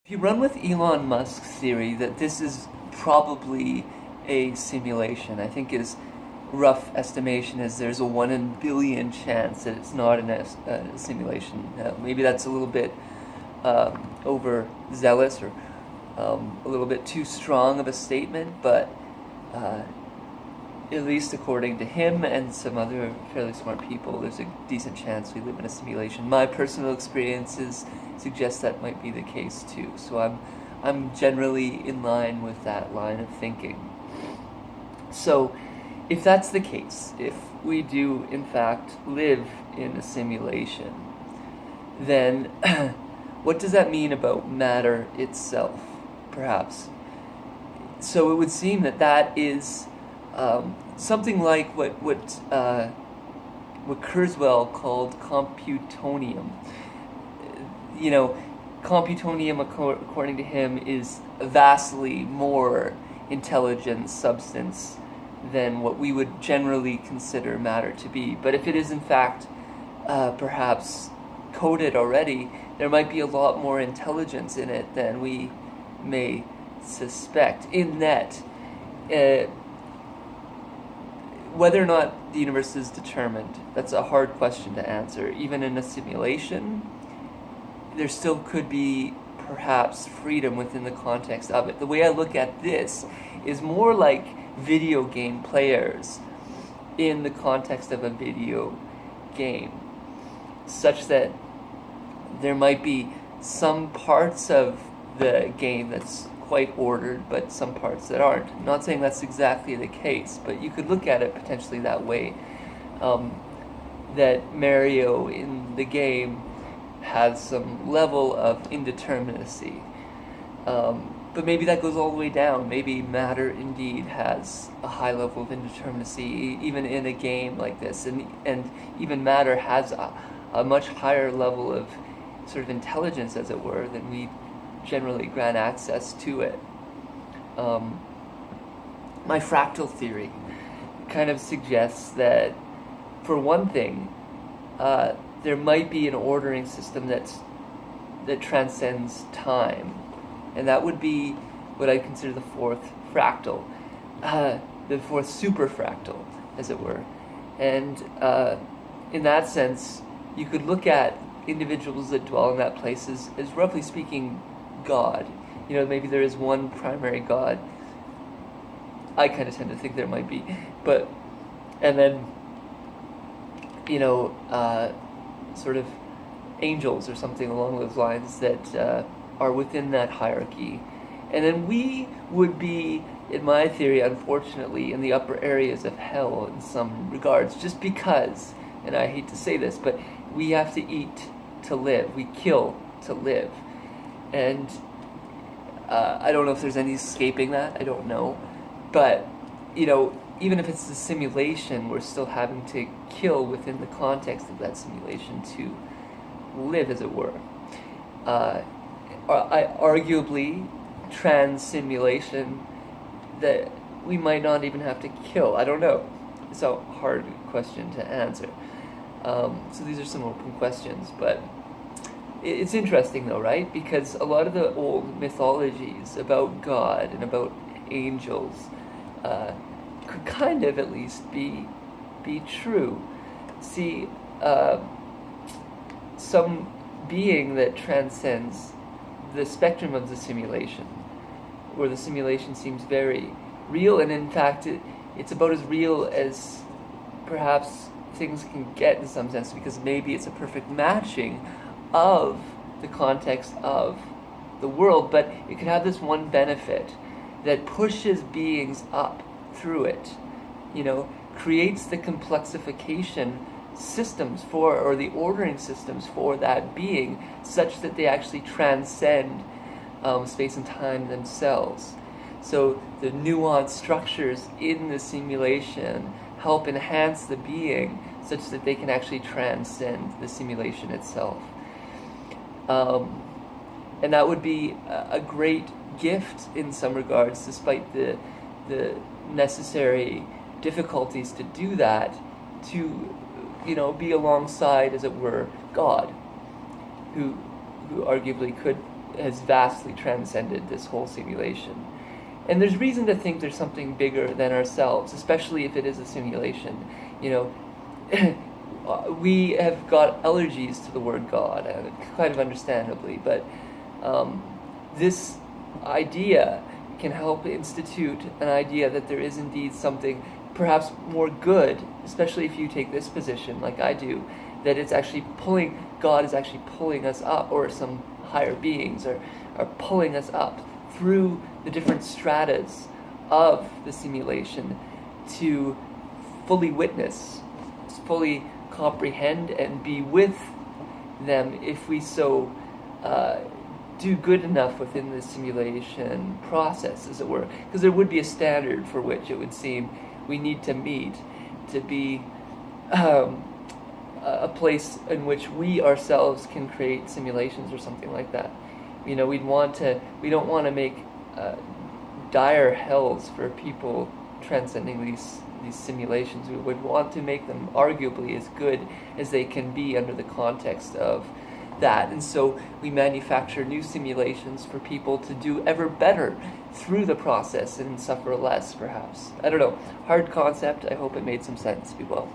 If you run with Elon Musk's theory that this is probably a simulation, I think his rough estimation is there's a 1 in a billion chance that it's not a simulation. Maybe that's a little bit overzealous or a little bit too strong of a statement, but at least according to him and some other fairly smart people, there's a decent chance we live in a simulation. My personal experiences suggest that might be the case too. So I'm generally in line with that line of thinking. So if that's the case, if we do in fact live in a simulation, then what does that mean about matter itself, perhaps? So it would seem that that is something like what Kurzweil called computonium. You know, computonium, according to him, is a vastly more intelligent substance than what we would generally consider matter to be. But if it is in fact perhaps coded already, there might be a lot more intelligence in it than we may suspect. In that, whether or not the universe is determined, that's a hard question to answer. Even in a simulation, there still could be perhaps freedom within the context of it. The way I look at this is more like video game players in the context of a video game, such that there might be some parts of the game that's quite ordered, but some parts that aren't. I'm not saying that's exactly the case, but you could look at it potentially that way. That Mario in the game has some level of indeterminacy. But maybe that goes all the way down. Maybe matter indeed has a high level of indeterminacy, even in a game like this. And even matter has a much higher level of sort of intelligence, as it were, than we generally grant access to it. My fractal theory kind of suggests that, for one thing, there might be an ordering system that transcends time, and that would be what I consider the fourth fractal, the fourth superfractal, as it were. And in that sense, you could look at individuals that dwell in that place as roughly speaking God. You know, maybe there is one primary God. I kind of tend to think there might be, and then, you know, sort of angels or something along those lines that are within that hierarchy. And then we would be, in my theory, unfortunately, in the upper areas of hell in some regards, just because, and I hate to say this, but we have to eat to live. We kill to live. And I don't know if there's any escaping that. I don't know. But, you know, even if it's a simulation, we're still having to kill within the context of that simulation to live, as it were. Arguably, trans-simulation, that we might not even have to kill. I don't know. It's a hard question to answer. So these are some open questions, but it's interesting though, right? Because a lot of the old mythologies about God and about angels could kind of at least be true. See, some being that transcends the spectrum of the simulation, where the simulation seems very real, and in fact it's about as real as perhaps things can get in some sense, because maybe it's a perfect matching of the context of the world, but it could have this one benefit that pushes beings up through it, you know, creates the complexification systems for, or the ordering systems for that being, such that they actually transcend space and time themselves. So the nuanced structures in the simulation help enhance the being such that they can actually transcend the simulation itself. And that would be a great gift in some regards, despite the necessary difficulties to do that, to, you know, be alongside, as it were, God, who arguably could has vastly transcended this whole simulation. And there's reason to think there's something bigger than ourselves, especially if it is a simulation. You know, we have got allergies to the word God, kind of understandably, but this idea can help institute an idea that there is indeed something perhaps more good, especially if you take this position like I do, that it's actually God is actually pulling us up, or some higher beings are pulling us up through the different stratas of the simulation to fully witness, fully comprehend and be with them if we so do good enough within the simulation process, as it were. Because there would be a standard for which it would seem we need to meet to be a place in which we ourselves can create simulations or something like that. You know, we don't want to make dire hells for people transcending these simulations. We would want to make them arguably as good as they can be under the context of that. And so we manufacture new simulations for people to do ever better through the process and suffer less, perhaps. I don't know. Hard concept. I hope it made some sense. Be well.